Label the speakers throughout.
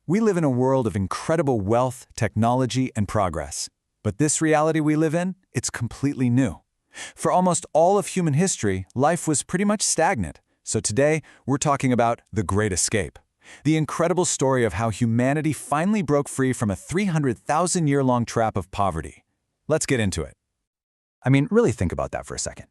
Speaker 1: We live in a world of incredible wealth, technology, and progress. But this reality we live in, it's completely new. For almost all of human history, life was pretty much stagnant. So today, we're talking about The Great Escape, the incredible story of how humanity finally broke free from a 300,000-year-long trap of poverty. Let's get into it.
Speaker 2: I mean, really think about that for a second.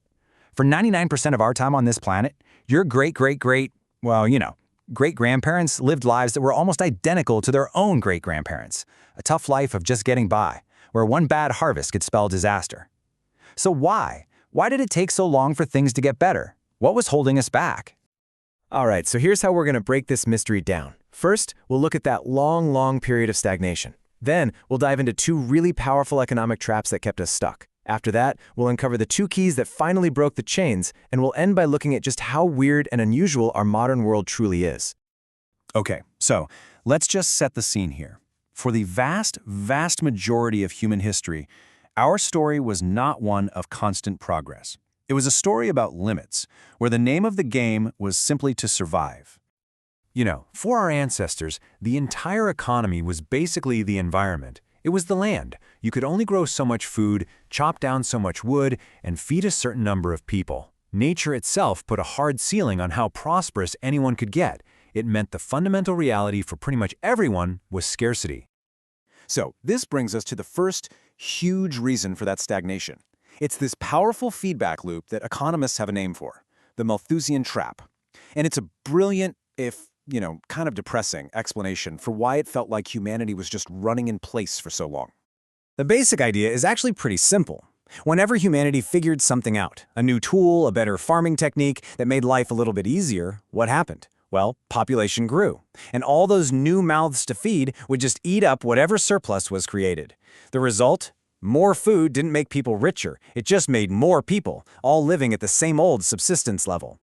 Speaker 2: For 99% of our time on this planet, your great-grandparents lived lives that were almost identical to their own great-grandparents. A tough life of just getting by, where one bad harvest could spell disaster. So why? Why did it take so long for things to get better? What was holding us back?
Speaker 3: All right, so here's how we're going to break this mystery down. First, we'll look at that long period of stagnation. Then, we'll dive into two really powerful economic traps that kept us stuck. After that, we'll uncover the two keys that finally broke the chains, and we'll end by looking at just how weird and unusual our modern world truly is.
Speaker 1: Okay, so let's just set the scene here. For the vast majority of human history, our story was not one of constant progress. It was a story about limits, where the name of the game was simply to survive. You know, for our ancestors, the entire economy was basically the environment. It was the land. You could only grow so much food, chop down so much wood, and feed a certain number of people. Nature itself put a hard ceiling on how prosperous anyone could get. It meant the fundamental reality for pretty much everyone was scarcity. So, this brings us to the first huge reason for that stagnation. It's this powerful feedback loop that economists have a name for, the Malthusian trap. And it's a brilliant, kind of depressing explanation for why it felt like humanity was just running in place for so long.
Speaker 2: The basic idea is actually pretty simple. Whenever humanity figured something out, a new tool, a better farming technique that made life a little bit easier, what happened? Well, population grew, and all those new mouths to feed would just eat up whatever surplus was created. The result? More food didn't make people richer, it just made more people, all living at the same old subsistence level.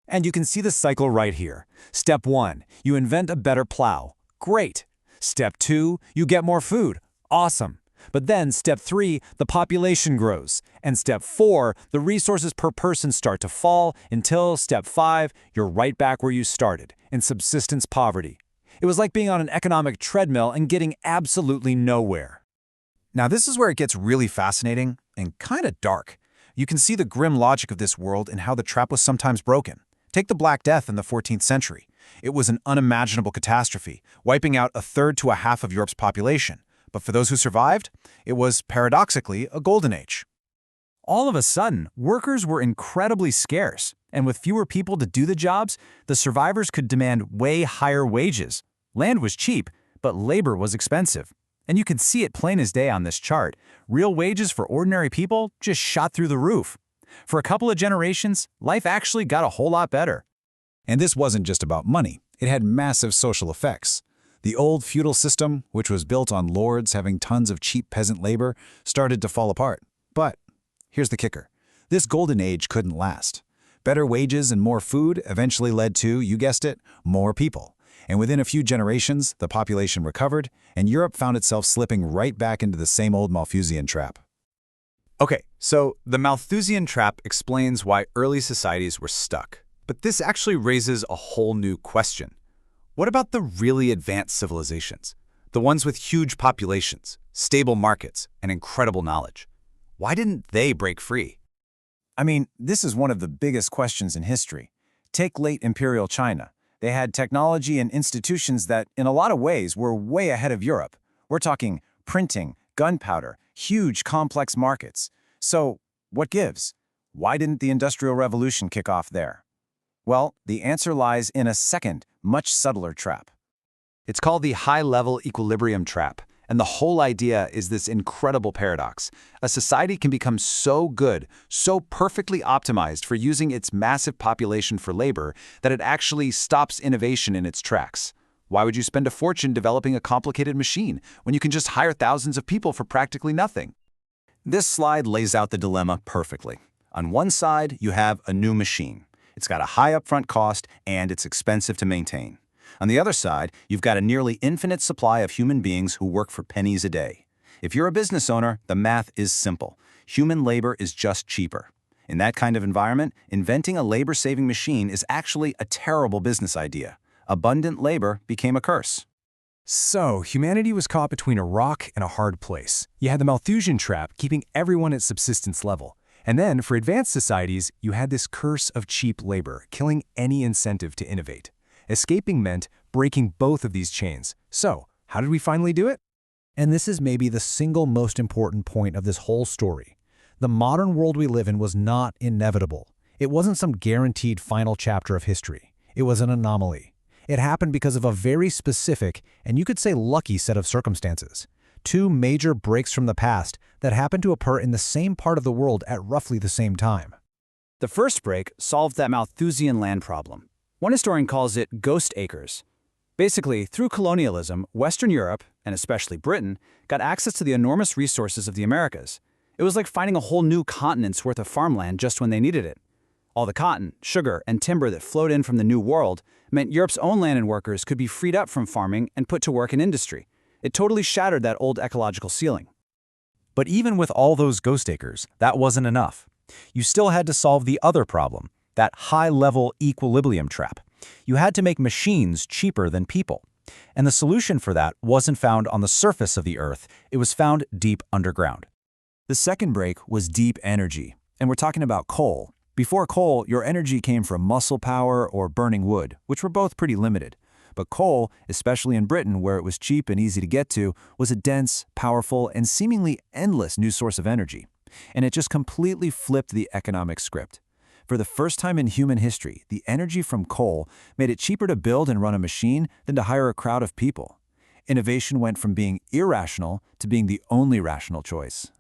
Speaker 1: And you can see the cycle right here. Step 1, you invent a better plow. Great. Step 2, you get more food. Awesome. But then step 3, the population grows. And step 4, the resources per person start to fall until step 5, you're right back where you started, in subsistence poverty. It was like being on an economic treadmill and getting absolutely nowhere. Now this is where it gets really fascinating and kind of dark. You can see the grim logic of this world and how the trap was sometimes broken. Take the Black Death in the 14th century. It was an unimaginable catastrophe, wiping out a third to a half of Europe's population. But for those who survived, it was, paradoxically, a golden age. All of a sudden, workers were incredibly scarce, and with fewer people to do the jobs, the survivors could demand way higher wages. Land was cheap, but labor was expensive. And you can see it plain as day on this chart. Real wages for ordinary people just shot through the roof. For a couple of generations, life actually got a whole lot better. And this wasn't just about money. It had massive social effects. The old feudal system, which was built on lords having tons of cheap peasant labor, started to fall apart. But here's the kicker. This golden age couldn't last. Better wages and more food eventually led to, you guessed it, more people. And within a few generations, the population recovered, and Europe found itself slipping right back into the same old Malthusian trap. Okay, so the Malthusian trap explains why early societies were stuck. But this actually raises a whole new question. What about the really advanced civilizations? The ones with huge populations, stable markets, and incredible knowledge. Why didn't they break free?
Speaker 4: I mean, this is one of the biggest questions in history. Take late imperial China. They had technology and institutions that, in a lot of ways, were way ahead of Europe. We're talking printing, gunpowder, huge complex markets. So, what gives? Why didn't the Industrial Revolution kick off there? Well, the answer lies in a second, much subtler trap.
Speaker 1: It's called the high-level equilibrium trap, and the whole idea is this incredible paradox. A society can become so good, so perfectly optimized for using its massive population for labor that it actually stops innovation in its tracks. Why would you spend a fortune developing a complicated machine when you can just hire thousands of people for practically nothing? This slide lays out the dilemma perfectly. On one side, you have a new machine. It's got a high upfront cost and it's expensive to maintain. On the other side, you've got a nearly infinite supply of human beings who work for pennies a day. If you're a business owner, the math is simple. Human labor is just cheaper. In that kind of environment, inventing a labor-saving machine is actually a terrible business idea. Abundant labor became a curse. So, humanity was caught between a rock and a hard place. You had the Malthusian trap keeping everyone at subsistence level. And then, for advanced societies, you had this curse of cheap labor, killing any incentive to innovate. Escaping meant breaking both of these chains. So, how did we finally do it?
Speaker 5: And this is maybe the single most important point of this whole story. The modern world we live in was not inevitable. It wasn't some guaranteed final chapter of history. It was an anomaly. It happened because of a very specific, and you could say lucky set of circumstances. Two major breaks from the past that happened to occur in the same part of the world at roughly the same time.
Speaker 2: The first break solved that Malthusian land problem. One historian calls it ghost acres. Basically, through colonialism, Western Europe, and especially Britain, got access to the enormous resources of the Americas. It was like finding a whole new continent's worth of farmland just when they needed it. All the cotton, sugar, and timber that flowed in from the New World meant Europe's own land and workers could be freed up from farming and put to work in industry. It totally shattered that old ecological ceiling.
Speaker 6: But even with all those ghost acres, that wasn't enough. You still had to solve the other problem, that high-level equilibrium trap. You had to make machines cheaper than people. And the solution for that wasn't found on the surface of the Earth, it was found deep underground.
Speaker 1: The second break was deep energy, and we're talking about coal. Before coal, your energy came from muscle power or burning wood, which were both pretty limited. But coal, especially in Britain where it was cheap and easy to get to, was a dense, powerful, and seemingly endless new source of energy. And it just completely flipped the economic script. For the first time in human history, the energy from coal made it cheaper to build and run a machine than to hire a crowd of people. Innovation went from being irrational to being the only rational choice.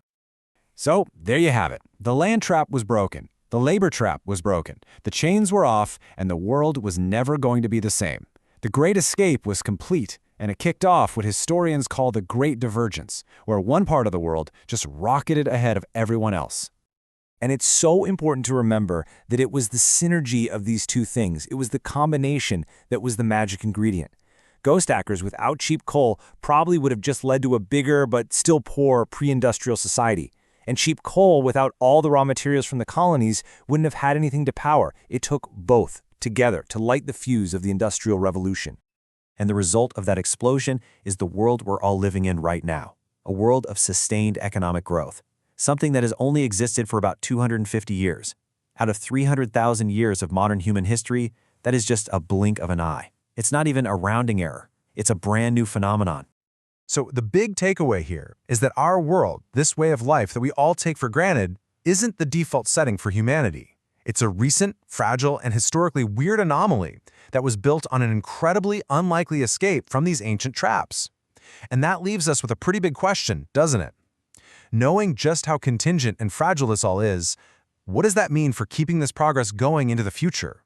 Speaker 3: So, there you have it. The land trap was broken. The labor trap was broken. The chains were off, and the world was never going to be the same. The Great Escape was complete, and it kicked off what historians call the Great Divergence, where one part of the world just rocketed ahead of everyone else.
Speaker 1: And it's so important to remember that it was the synergy of these two things. It was the combination that was the magic ingredient. Ghost acres without cheap coal probably would have just led to a bigger but still poor pre-industrial society. And cheap coal without all the raw materials from the colonies wouldn't have had anything to power. It took both together to light the fuse of the Industrial Revolution. And the result of that explosion is the world we're all living in right now, a world of sustained economic growth, something that has only existed for about 250 years. Out of 300,000 years of modern human history, that is just a blink of an eye. It's not even a rounding error. It's a brand new phenomenon.
Speaker 7: So the big takeaway here is that our world, this way of life that we all take for granted, isn't the default setting for humanity. It's a recent, fragile, and historically weird anomaly that was built on an incredibly unlikely escape from these ancient traps. And that leaves us with a pretty big question, doesn't it? Knowing just how contingent and fragile this all is, what does that mean for keeping this progress going into the future?